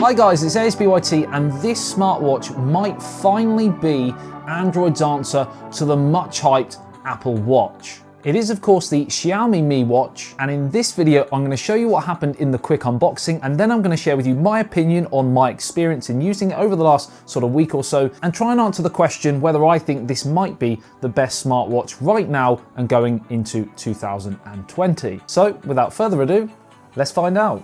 Hi guys, it's ASBYT, and this smartwatch might finally be Android's answer to the much hyped Apple Watch. It is of course the Xiaomi Mi Watch, and in this video I'm going to show you what happened in the quick unboxing, and then I'm going to share with you my opinion on my experience in using it over the last sort of week or so, and try and answer the question whether I think this might be the best smartwatch right now and going into 2020. So without further ado, let's find out.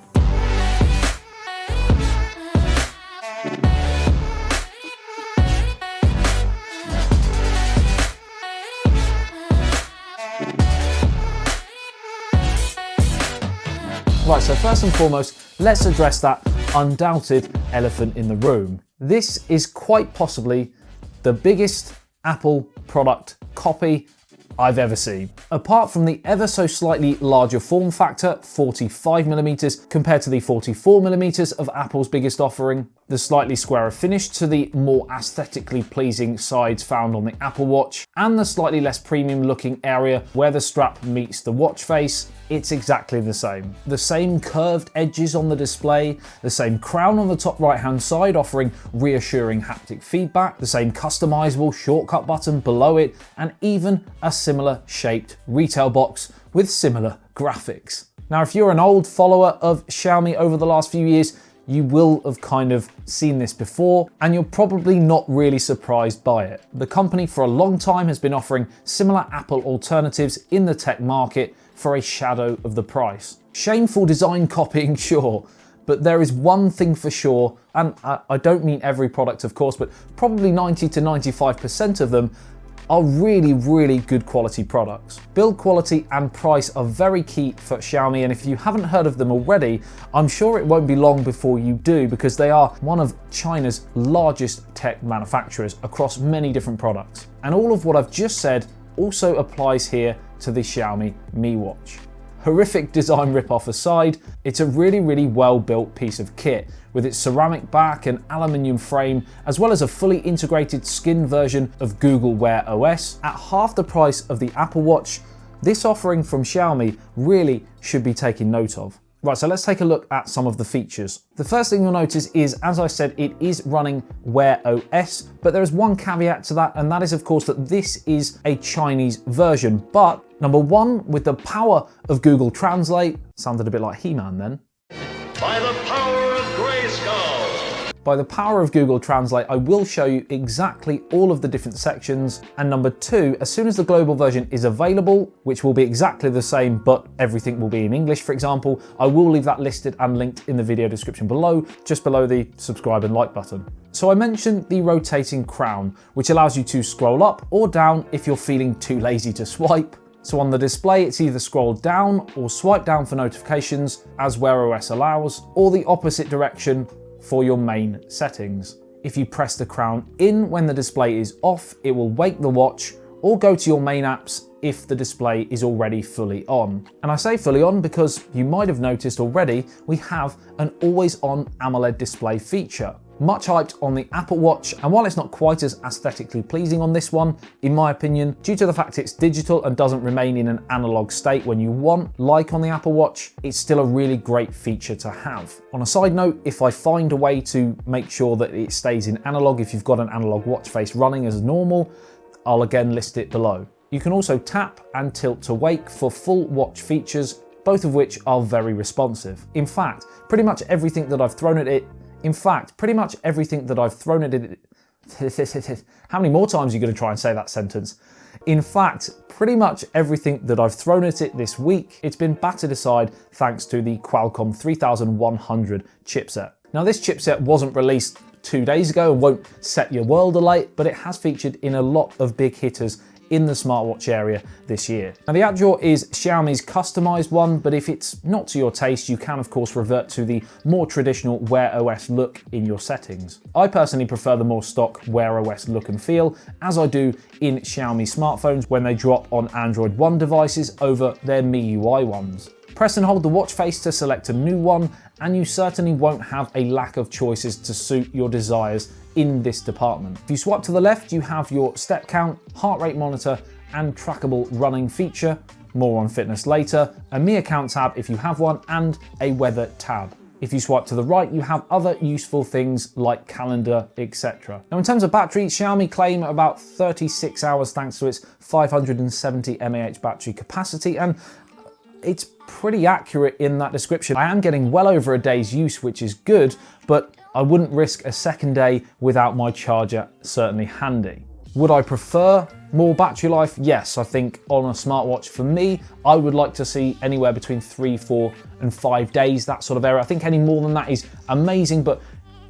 Right, so first and foremost, let's address that undoubted elephant in the room. This is quite possibly the biggest Apple product copy I've ever seen. Apart from the ever so slightly larger form factor, 45mm compared to the 44mm of Apple's biggest offering, the slightly squarer finish to the more aesthetically pleasing sides found on the Apple Watch, and the slightly less premium looking area where the strap meets the watch face, it's exactly the same. The same curved edges on the display, the same crown on the top right hand side offering reassuring haptic feedback, the same customizable shortcut button below it, and even a similar shaped retail box with similar graphics. Now, if you're an old follower of Xiaomi over the last few years, you will have kind of seen this before, and you're probably not really surprised by it. The company for a long time has been offering similar Apple alternatives in the tech market for a shadow of the price. Shameful design copying, sure, but there is one thing for sure, and I don't mean every product of course, but probably 90 to 95% of them are really good quality products. Build quality and price are very key for Xiaomi, and if you haven't heard of them already, I'm sure it won't be long before you do, because they are one of China's largest tech manufacturers across many different products. And all of what I've just said also applies here to the Xiaomi Mi Watch. Horrific design ripoff aside, it's a really well built piece of kit with its ceramic back and aluminium frame, as well as a fully integrated skin version of Google Wear OS. At half the price of the Apple Watch, this offering from Xiaomi really should be taken note of. Right, so let's take a look at some of the features. The first thing you'll notice is, as I said, it is running Wear OS, but there is one caveat to that, and that is of course that this is a Chinese version. But number one, with the power of Google Translate, sounded a bit like He-Man then. By the power of Grayskull. By the power of Google Translate, I will show you exactly all of the different sections. And number two, as soon as the global version is available, which will be exactly the same, but everything will be in English, for example, I will leave that listed and linked in the video description below, just below the subscribe and like button. So I mentioned the rotating crown, which allows you to scroll up or down if you're feeling too lazy to swipe. So on the display, it's either scroll down or swipe down for notifications, as Wear OS allows, or the opposite direction for your main settings. If you press the crown in when the display is off, it will wake the watch, or go to your main apps if the display is already fully on. And I say fully on because you might have noticed already we have an always on AMOLED display feature. Much hyped on the Apple Watch, and while it's not quite as aesthetically pleasing on this one, in my opinion, due to the fact it's digital and doesn't remain in an analog state when you want, like on the Apple Watch, it's still a really great feature to have. On a side note, if I find a way to make sure that it stays in analog, if you've got an analog watch face running as normal, I'll again list it below. You can also tap and tilt to wake for full watch features, both of which are very responsive. In fact, pretty much everything that I've thrown at it how many more times are you going to try and say that sentence? In fact, pretty much everything that I've thrown at it this week, it's been battered aside thanks to the Qualcomm 3100 chipset. Now, this chipset wasn't released 2 days ago and won't set your world alight, but it has featured in a lot of big hitters in the smartwatch area this year. Now, the Add Jaw is Xiaomi's customized one, but if it's not to your taste, you can of course revert to the more traditional Wear OS look in your settings. I personally prefer the more stock Wear OS look and feel, as I do in Xiaomi smartphones when they drop on Android One devices over their MIUI ones. Press and hold the watch face to select a new one, and you certainly won't have a lack of choices to suit your desires in this department. If you swipe to the left, you have your step count, heart rate monitor, and trackable running feature. More on fitness later, a Mi account tab if you have one, and a weather tab. If you swipe to the right, you have other useful things like calendar, etc. Now in terms of battery, Xiaomi claim about 36 hours thanks to its 570 mAh battery capacity, and it's pretty accurate in that description. I am getting well over a day's use, which is good, but I wouldn't risk a second day without my charger certainly handy. Would I prefer more battery life? Yes, I think on a smartwatch, for me, I would like to see anywhere between 3, 4 and 5 days, that sort of area. I think any more than that is amazing, but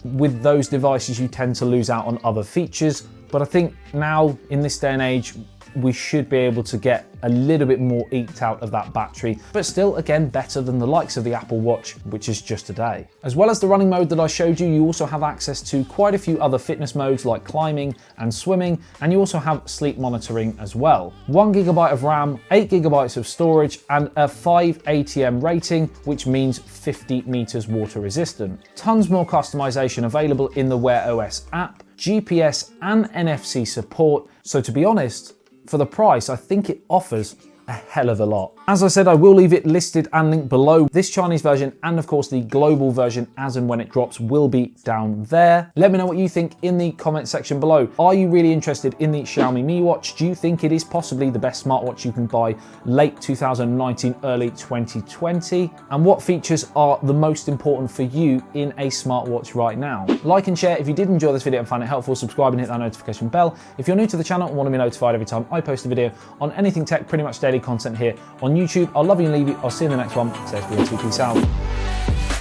with those devices, you tend to lose out on other features. But I think now, in this day and age, we should be able to get a little bit more eked out of that battery, but still, again, better than the likes of the Apple Watch, which is just a day. As well as the running mode that I showed you, you also have access to quite a few other fitness modes like climbing and swimming, and you also have sleep monitoring as well. 1 GB of RAM, 8 GB of storage, and a 5 ATM rating, which means 50 meters water resistant. Tons more customization available in the Wear OS app, GPS and NFC support, so to be honest, for the price, I think it offers a hell of a lot. As I said, I will leave it listed and linked below. This Chinese version and of course the global version as and when it drops will be down there. Let me know what you think in the comment section below. Are you really interested in the Xiaomi Mi Watch? Do you think it is possibly the best smartwatch you can buy late 2019, early 2020? And what features are the most important for you in a smartwatch right now? Like and share if you did enjoy this video and find it helpful. Subscribe and hit that notification bell. If you're new to the channel and want to be notified every time I post a video on anything tech, pretty much daily content here on YouTube. I'll love you and leave you. I'll see you in the next one. Stay peace out.